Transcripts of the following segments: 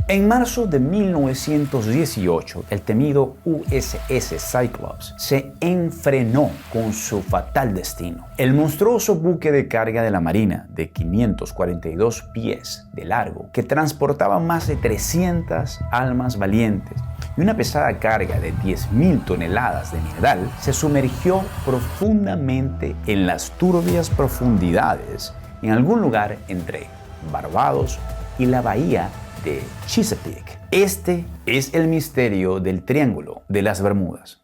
En marzo de 1918, el temido USS Cyclops se enfrenó con su fatal destino. El monstruoso buque de carga de la Marina, de 542 pies de largo, que transportaba más de 300 almas valientes y una pesada carga de 10.000 toneladas de mineral, se sumergió profundamente en las turbias profundidades en algún lugar entre Barbados y la bahía de Chesapeake. Este es el misterio del Triángulo de las Bermudas.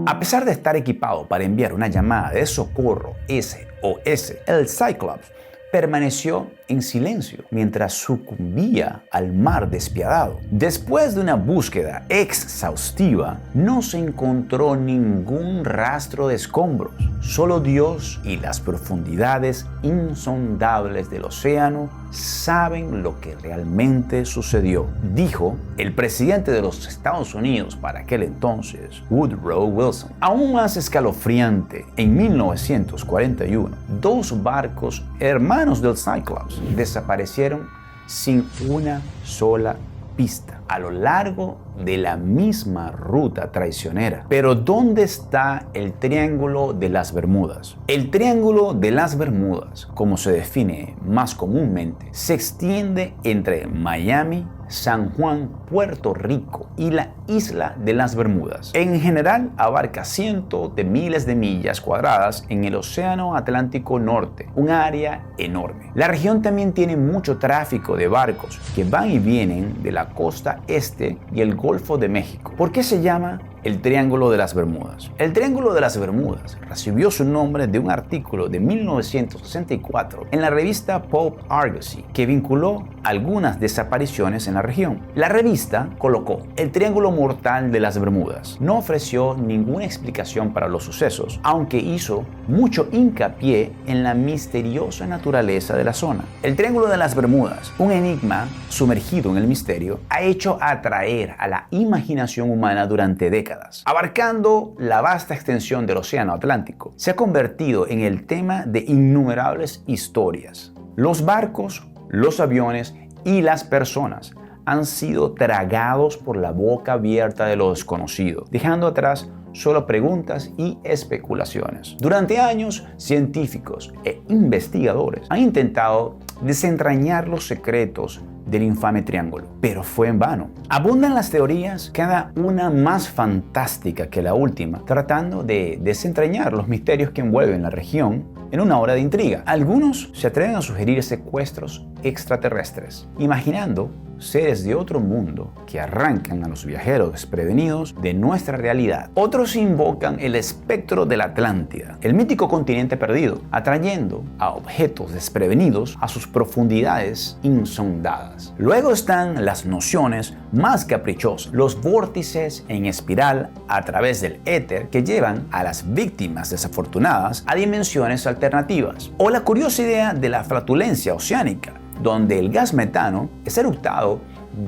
A pesar de estar equipado para enviar una llamada de socorro SOS, el Cyclops permaneció en silencio mientras sucumbía al mar despiadado. Después de una búsqueda exhaustiva, no se encontró ningún rastro de escombros. Solo Dios y las profundidades insondables del océano saben lo que realmente sucedió, dijo el presidente de los Estados Unidos para aquel entonces, Woodrow Wilson. Aún más escalofriante, en 1941, dos barcos hermanos del Cyclops desaparecieron sin una sola pista a lo largo de la misma ruta traicionera. Pero ¿dónde está el Triángulo de las Bermudas? El Triángulo de las Bermudas, como se define más comúnmente, se extiende entre Miami, San Juan, Puerto Rico y la isla de las Bermudas. En general abarca cientos de miles de millas cuadradas en el Océano Atlántico Norte, un área enorme. La región también tiene mucho tráfico de barcos que van y vienen de la costa este y el Golfo de México. ¿Por qué se llama el Triángulo de las Bermudas? El Triángulo de las Bermudas recibió su nombre de un artículo de 1964 en la revista Pulp Argosy que vinculó algunas desapariciones en la región. La revista colocó: el Triángulo Mortal de las Bermudas. No ofreció ninguna explicación para los sucesos, aunque hizo mucho hincapié en la misteriosa naturaleza de la zona. El Triángulo de las Bermudas, un enigma sumergido en el misterio, ha hecho atraer a la imaginación humana durante décadas. Abarcando la vasta extensión del Océano Atlántico, se ha convertido en el tema de innumerables historias. Los barcos, los aviones y las personas han sido tragados por la boca abierta de lo desconocido, dejando atrás solo preguntas y especulaciones. Durante años, científicos e investigadores han intentado desentrañar los secretos del infame triángulo, pero fue en vano. Abundan las teorías, cada una más fantástica que la última, tratando de desentrañar los misterios que envuelven la región en una hora de intriga. Algunos se atreven a sugerir secuestros extraterrestres, imaginando seres de otro mundo que arrancan a los viajeros desprevenidos de nuestra realidad. Otros invocan el espectro de la Atlántida, el mítico continente perdido, atrayendo a objetos desprevenidos a sus profundidades insondadas. Luego están las nociones más caprichosas, los vórtices en espiral a través del éter que llevan a las víctimas desafortunadas a dimensiones alternativas, o la curiosa idea de la flatulencia oceánica, donde el gas metano es eructado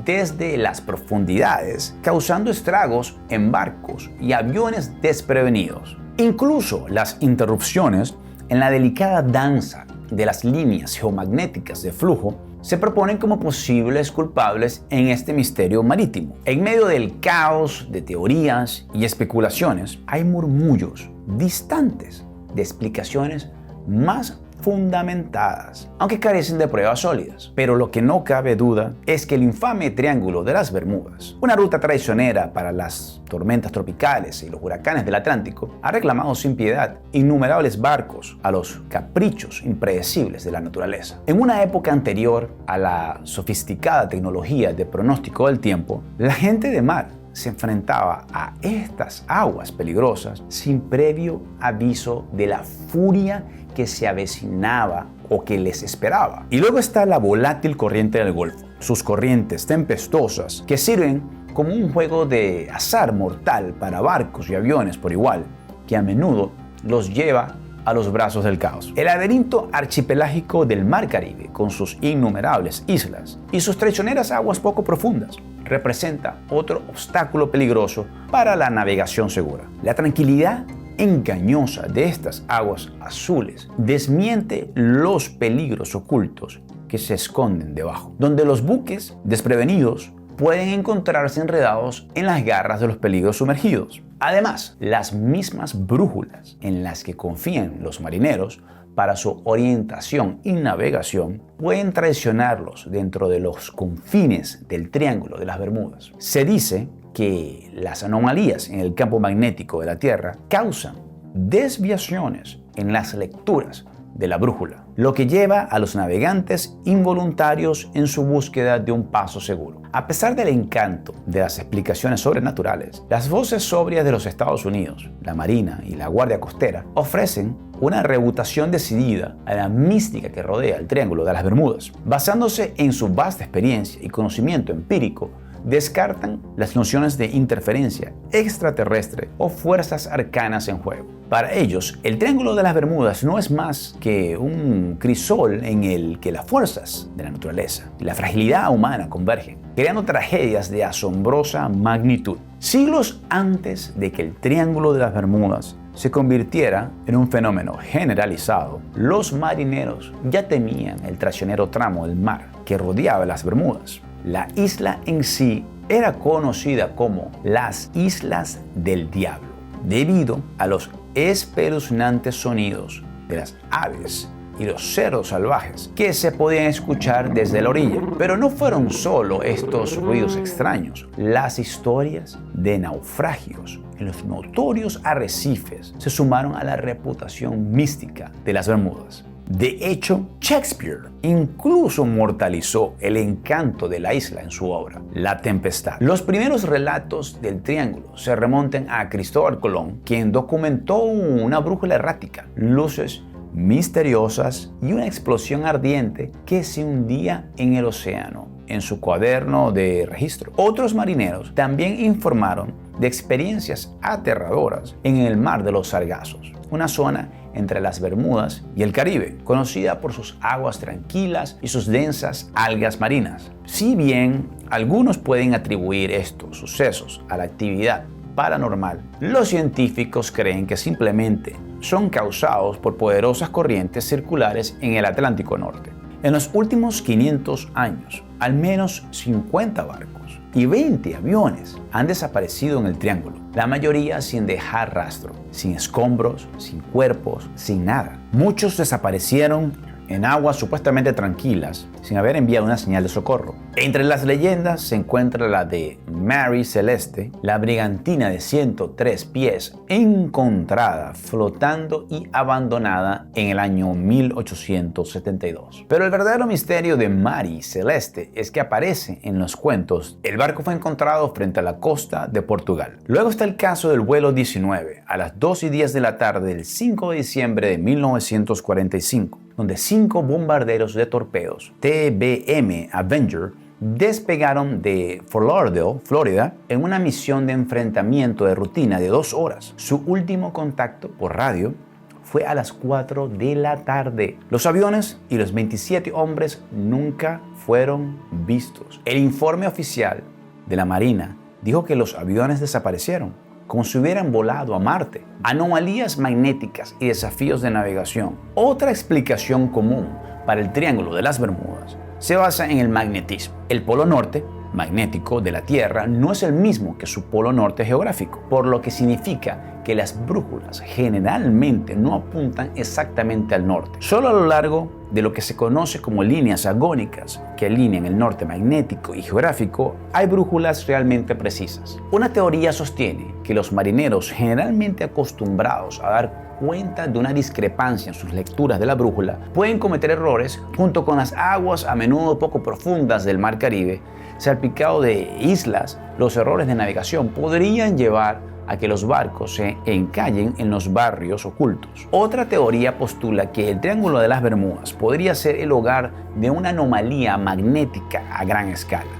desde las profundidades, causando estragos en barcos y aviones desprevenidos. Incluso las interrupciones en la delicada danza de las líneas geomagnéticas de flujo se proponen como posibles culpables en este misterio marítimo. En medio del caos de teorías y especulaciones, hay murmullos distantes de explicaciones más fundamentadas, aunque carecen de pruebas sólidas. Pero lo que no cabe duda es que el infame Triángulo de las Bermudas, una ruta traicionera para las tormentas tropicales y los huracanes del Atlántico, ha reclamado sin piedad innumerables barcos a los caprichos impredecibles de la naturaleza. En una época anterior a la sofisticada tecnología de pronóstico del tiempo, la gente de mar se enfrentaba a estas aguas peligrosas sin previo aviso de la furia que se avecinaba o que les esperaba. Y luego está la volátil corriente del Golfo, sus corrientes tempestuosas que sirven como un juego de azar mortal para barcos y aviones por igual, que a menudo los lleva a los brazos del caos. El laberinto archipelágico del Mar Caribe, con sus innumerables islas y sus traicioneras aguas poco profundas, representa otro obstáculo peligroso para la navegación segura. La tranquilidad engañosa de estas aguas azules desmiente los peligros ocultos que se esconden debajo, donde los buques desprevenidos pueden encontrarse enredados en las garras de los peligros sumergidos. Además, las mismas brújulas en las que confían los marineros para su orientación y navegación pueden traicionarlos dentro de los confines del Triángulo de las Bermudas. Se dice que las anomalías en el campo magnético de la Tierra causan desviaciones en las lecturas de la brújula, lo que lleva a los navegantes involuntarios en su búsqueda de un paso seguro. A pesar del encanto de las explicaciones sobrenaturales, las voces sobrias de los Estados Unidos, la Marina y la Guardia Costera ofrecen una refutación decidida a la mística que rodea el Triángulo de las Bermudas. Basándose en su vasta experiencia y conocimiento empírico, descartan las nociones de interferencia extraterrestre o fuerzas arcanas en juego. Para ellos, el Triángulo de las Bermudas no es más que un crisol en el que las fuerzas de la naturaleza y la fragilidad humana convergen, creando tragedias de asombrosa magnitud. Siglos antes de que el Triángulo de las Bermudas se convirtiera en un fenómeno generalizado, los marineros ya temían el traicionero tramo del mar que rodeaba las Bermudas. La isla en sí era conocida como las Islas del Diablo, debido a los espeluznantes sonidos de las aves y los cerdos salvajes que se podían escuchar desde la orilla. Pero no fueron solo estos ruidos extraños. Las historias de naufragios en los notorios arrecifes se sumaron a la reputación mística de las Bermudas. De hecho, Shakespeare incluso mortalizó el encanto de la isla en su obra, La Tempestad. Los primeros relatos del Triángulo se remontan a Cristóbal Colón, quien documentó una brújula errática, luces misteriosas y una explosión ardiente que se hundía en el océano en su cuaderno de registro. Otros marineros también informaron de experiencias aterradoras en el Mar de los Sargazos, una zona entre las Bermudas y el Caribe, conocida por sus aguas tranquilas y sus densas algas marinas. Si bien algunos pueden atribuir estos sucesos a la actividad paranormal, los científicos creen que simplemente son causados por poderosas corrientes circulares en el Atlántico Norte. En los últimos 500 años, al menos 50 barcos y 20 aviones han desaparecido en el Triángulo, la mayoría sin dejar rastro, sin escombros, sin cuerpos, sin nada. Muchos desaparecieron en aguas supuestamente tranquilas, sin haber enviado una señal de socorro. Entre las leyendas se encuentra la de Mary Celeste, la brigantina de 103 pies encontrada flotando y abandonada en el año 1872. Pero el verdadero misterio de Mary Celeste es que aparece en los cuentos. El barco fue encontrado frente a la costa de Portugal. Luego está el caso del vuelo 19 a las 2:10 de la tarde del 5 de diciembre de 1945. Donde 5 bombarderos de torpedos TBM Avenger despegaron de Fort Lauderdale, Florida, en una misión de enfrentamiento de rutina de 2 horas. Su último contacto por radio fue a las 4 de la tarde. Los aviones y los 27 hombres nunca fueron vistos. El informe oficial de la Marina dijo que los aviones desaparecieron, como si hubieran volado a Marte. Anomalías magnéticas y desafíos de navegación. Otra explicación común para el Triángulo de las Bermudas se basa en el magnetismo. El polo norte magnético de la Tierra no es el mismo que su polo norte geográfico, por lo que significa que las brújulas generalmente no apuntan exactamente al norte. Solo a lo largo de lo que se conoce como líneas agónicas que alinean el norte magnético y geográfico, hay brújulas realmente precisas. Una teoría sostiene que los marineros generalmente acostumbrados a dar cuenta de una discrepancia en sus lecturas de la brújula, pueden cometer errores junto con las aguas a menudo poco profundas del Mar Caribe. Salpicado de islas, los errores de navegación podrían llevar a que los barcos se encallen en los barrios ocultos. Otra teoría postula que el Triángulo de las Bermudas podría ser el hogar de una anomalía magnética a gran escala,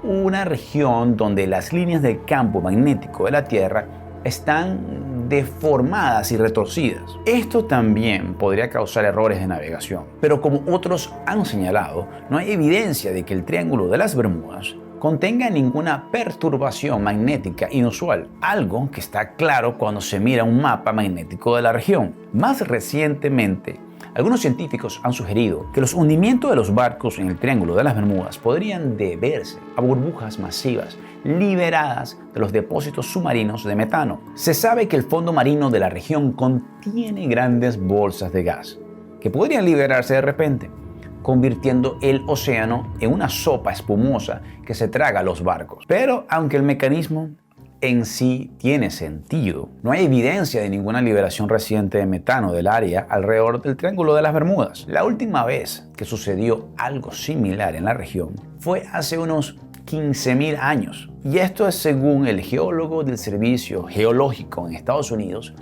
una región donde las líneas del campo magnético de la Tierra están deformadas y retorcidas. Esto también podría causar errores de navegación, pero como otros han señalado, no hay evidencia de que el Triángulo de las Bermudas contenga ninguna perturbación magnética inusual, algo que está claro cuando se mira un mapa magnético de la región. Más recientemente, algunos científicos han sugerido que los hundimientos de los barcos en el Triángulo de las Bermudas podrían deberse a burbujas masivas liberadas de los depósitos submarinos de metano. Se sabe que el fondo marino de la región contiene grandes bolsas de gas que podrían liberarse de repente, convirtiendo el océano en una sopa espumosa que se traga a los barcos. Pero aunque el mecanismo en sí tiene sentido, no hay evidencia de ninguna liberación reciente de metano del área alrededor del Triángulo de las Bermudas. La última vez que sucedió algo similar en la región fue hace unos 15.000 años. Y esto es según el geólogo del Servicio Geológico en Estados Unidos,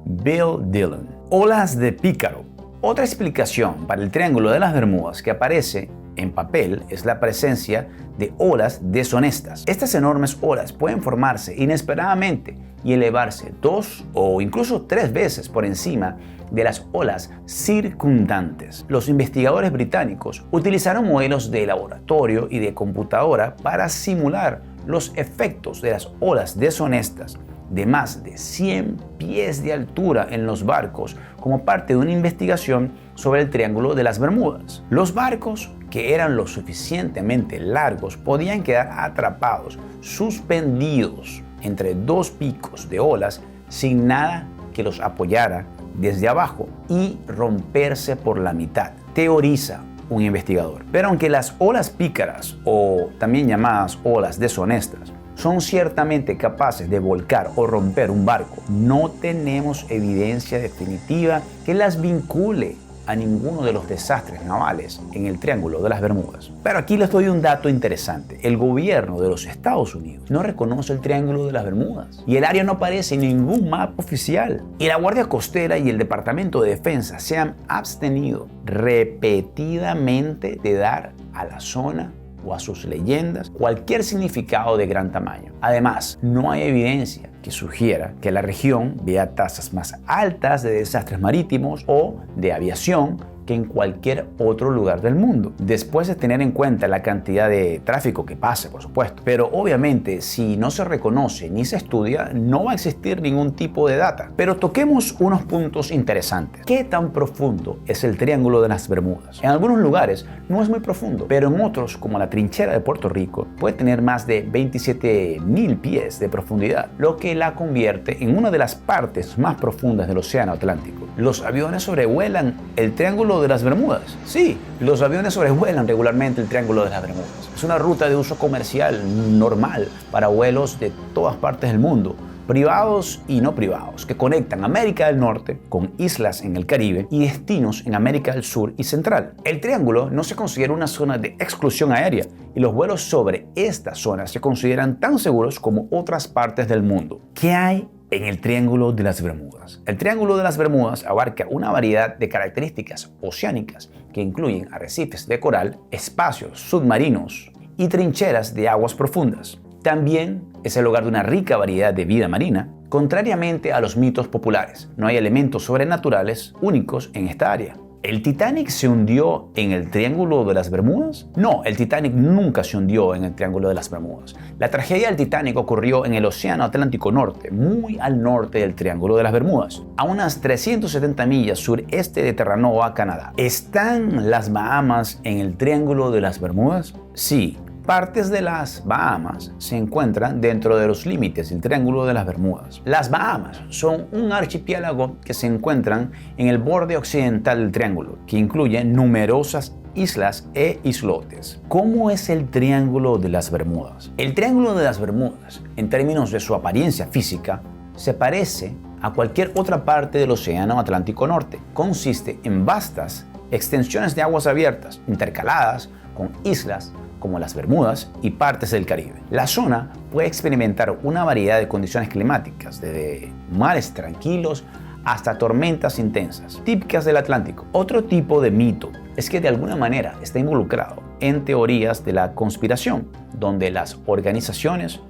Bill Dillon. Olas de pícaro. Otra explicación para el Triángulo de las Bermudas que aparece en papel es la presencia de olas deshonestas. Estas enormes olas pueden formarse inesperadamente y elevarse 2 o incluso 3 veces por encima de las olas circundantes. Los investigadores británicos utilizaron modelos de laboratorio y de computadora para simular los efectos de las olas deshonestas de más de 100 pies de altura en los barcos como parte de una investigación sobre el Triángulo de las Bermudas. Los barcos, que eran lo suficientemente largos, podían quedar atrapados, suspendidos entre 2 picos de olas sin nada que los apoyara desde abajo y romperse por la mitad, teoriza un investigador. Pero aunque las olas pícaras, o también llamadas olas deshonestas, son ciertamente capaces de volcar o romper un barco, no tenemos evidencia definitiva que las vincule a ninguno de los desastres navales en el Triángulo de las Bermudas. Pero aquí les doy un dato interesante. El gobierno de los Estados Unidos no reconoce el Triángulo de las Bermudas y el área no aparece en ningún mapa oficial. Y la Guardia Costera y el Departamento de Defensa se han abstenido repetidamente de dar a la zona o a sus leyendas cualquier significado de gran tamaño. Además, no hay evidencia que sugiera que la región vea tasas más altas de desastres marítimos o de aviación que en cualquier otro lugar del mundo, después de tener en cuenta la cantidad de tráfico que pase, por supuesto. Pero obviamente, si no se reconoce ni se estudia, no va a existir ningún tipo de data. Pero toquemos unos puntos interesantes. ¿Qué tan profundo es el Triángulo de las Bermudas? En algunos lugares no es muy profundo, pero en otros, como la trinchera de Puerto Rico, puede tener más de 27.000 pies de profundidad, lo que la convierte en una de las partes más profundas del Océano Atlántico. ¿Los aviones sobrevuelan el Triángulo de las Bermudas? Sí, los aviones sobrevuelan regularmente el Triángulo de las Bermudas. Es una ruta de uso comercial normal para vuelos de todas partes del mundo, privados y no privados, que conectan América del Norte con islas en el Caribe y destinos en América del Sur y Central. El Triángulo no se considera una zona de exclusión aérea y los vuelos sobre esta zona se consideran tan seguros como otras partes del mundo. ¿Qué hay en el Triángulo de las Bermudas? El Triángulo de las Bermudas abarca una variedad de características oceánicas que incluyen arrecifes de coral, espacios submarinos y trincheras de aguas profundas. También es el hogar de una rica variedad de vida marina. Contrariamente a los mitos populares, no hay elementos sobrenaturales únicos en esta área. ¿El Titanic se hundió en el Triángulo de las Bermudas? No, el Titanic nunca se hundió en el Triángulo de las Bermudas. La tragedia del Titanic ocurrió en el Océano Atlántico Norte, muy al norte del Triángulo de las Bermudas, a unas 370 millas sureste de Terranova, Canadá. ¿Están las Bahamas en el Triángulo de las Bermudas? Sí. Partes de las Bahamas se encuentran dentro de los límites del Triángulo de las Bermudas. Las Bahamas son un archipiélago que se encuentran en el borde occidental del triángulo, que incluye numerosas islas e islotes. ¿Cómo es el Triángulo de las Bermudas? El Triángulo de las Bermudas, en términos de su apariencia física, se parece a cualquier otra parte del Océano Atlántico Norte. Consiste en vastas extensiones de aguas abiertas, intercaladas con islas como las Bermudas y partes del Caribe. La zona puede experimentar una variedad de condiciones climáticas, desde mares tranquilos hasta tormentas intensas, típicas del Atlántico. Otro tipo de mito es que de alguna manera está involucrado en teorías de la conspiración, donde las organizaciones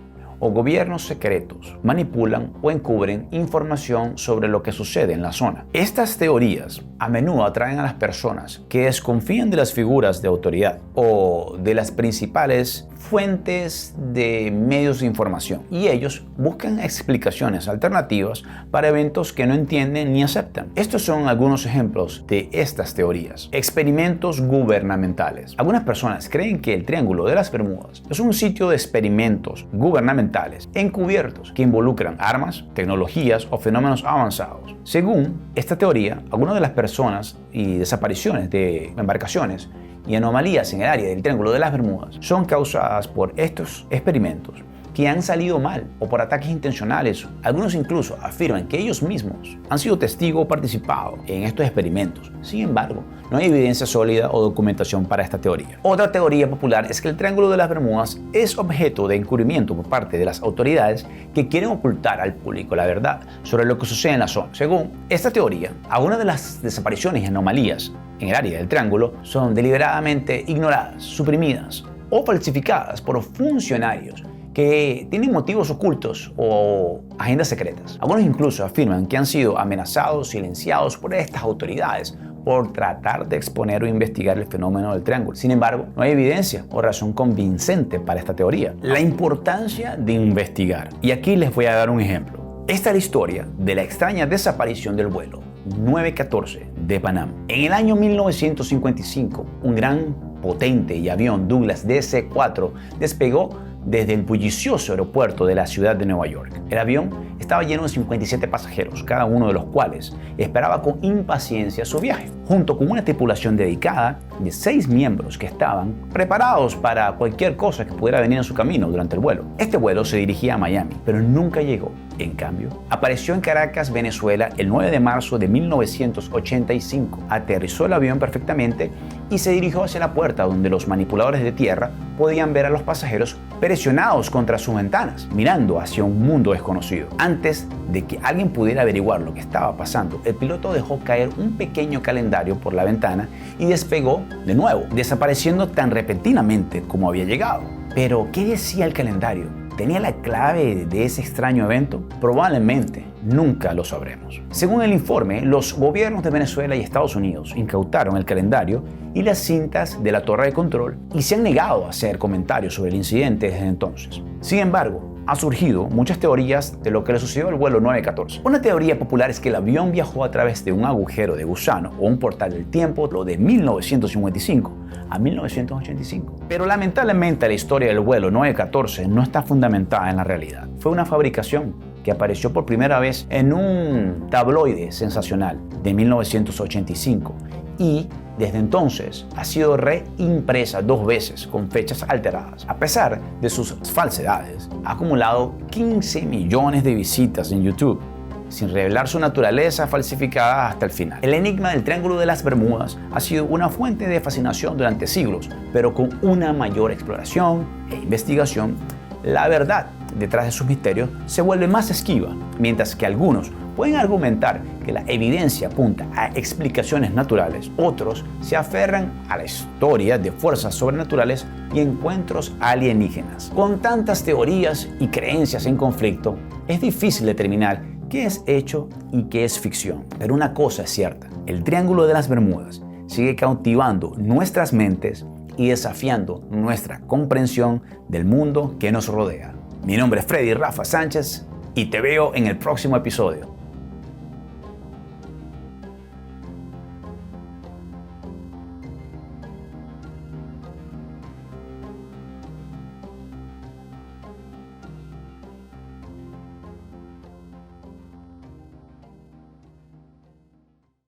o gobiernos secretos manipulan o encubren información sobre lo que sucede en la zona. Estas teorías a menudo atraen a las personas que desconfían de las figuras de autoridad o de las principales fuentes de medios de información, y ellos buscan explicaciones alternativas para eventos que no entienden ni aceptan. Estos son algunos ejemplos de estas teorías. Experimentos gubernamentales. Algunas personas creen que el Triángulo de las Bermudas es un sitio de experimentos gubernamentales encubiertos que involucran armas, tecnologías o fenómenos avanzados. Según esta teoría, algunas de las personas y desapariciones de embarcaciones y anomalías en el área del Triángulo de las Bermudas son causadas por estos experimentos que han salido mal o por ataques intencionales. Algunos incluso afirman que ellos mismos han sido testigos o participado en estos experimentos. Sin embargo, no hay evidencia sólida o documentación para esta teoría. Otra teoría popular es que el Triángulo de las Bermudas es objeto de encubrimiento por parte de las autoridades que quieren ocultar al público la verdad sobre lo que sucede en la zona. Según esta teoría, algunas de las desapariciones y anomalías en el área del Triángulo son deliberadamente ignoradas, suprimidas o falsificadas por funcionarios que tienen motivos ocultos o agendas secretas. Algunos incluso afirman que han sido amenazados, silenciados por estas autoridades por tratar de exponer o investigar el fenómeno del Triángulo. Sin embargo, no hay evidencia o razón convincente para esta teoría. La importancia de investigar. Y aquí les voy a dar un ejemplo. Esta es la historia de la extraña desaparición del vuelo 914 de Panam. En el año 1955, un gran, potente y avión Douglas DC-4 despegó desde el bullicioso aeropuerto de la ciudad de Nueva York. El avión estaba lleno de 57 pasajeros, cada uno de los cuales esperaba con impaciencia su viaje, junto con una tripulación dedicada de 6 miembros que estaban preparados para cualquier cosa que pudiera venir en su camino durante el vuelo. Este vuelo se dirigía a Miami, pero nunca llegó. En cambio, apareció en Caracas, Venezuela, el 9 de marzo de 1985. Aterrizó el avión perfectamente y se dirigió hacia la puerta donde los manipuladores de tierra podían ver a los pasajeros presionados contra sus ventanas, mirando hacia un mundo desconocido. Antes de que alguien pudiera averiguar lo que estaba pasando, el piloto dejó caer un pequeño calendario por la ventana y despegó de nuevo, desapareciendo tan repentinamente como había llegado. Pero, ¿qué decía el calendario? ¿Tenía la clave de ese extraño evento? Probablemente nunca lo sabremos. Según el informe, los gobiernos de Venezuela y Estados Unidos incautaron el calendario y las cintas de la torre de control y se han negado a hacer comentarios sobre el incidente desde entonces. Sin embargo, han surgido muchas teorías de lo que le sucedió al vuelo 914. Una teoría popular es que el avión viajó a través de un agujero de gusano o un portal del tiempo de 1955 a 1985. Pero lamentablemente la historia del vuelo 914 no está fundamentada en la realidad. Fue una fabricación que apareció por primera vez en un tabloide sensacional de 1985 y desde entonces ha sido reimpresa 2 veces con fechas alteradas. A pesar de sus falsedades, ha acumulado 15 millones de visitas en YouTube, sin revelar su naturaleza falsificada hasta el final. El enigma del Triángulo de las Bermudas ha sido una fuente de fascinación durante siglos, pero con una mayor exploración e investigación, la verdad detrás de sus misterios se vuelve más esquiva, mientras que algunos pueden argumentar que la evidencia apunta a explicaciones naturales, otros se aferran a la historia de fuerzas sobrenaturales y encuentros alienígenas. Con tantas teorías y creencias en conflicto, es difícil determinar qué es hecho y qué es ficción. Pero una cosa es cierta, el Triángulo de las Bermudas sigue cautivando nuestras mentes y desafiando nuestra comprensión del mundo que nos rodea. Mi nombre es Freddy Rafa Sánchez y te veo en el próximo episodio.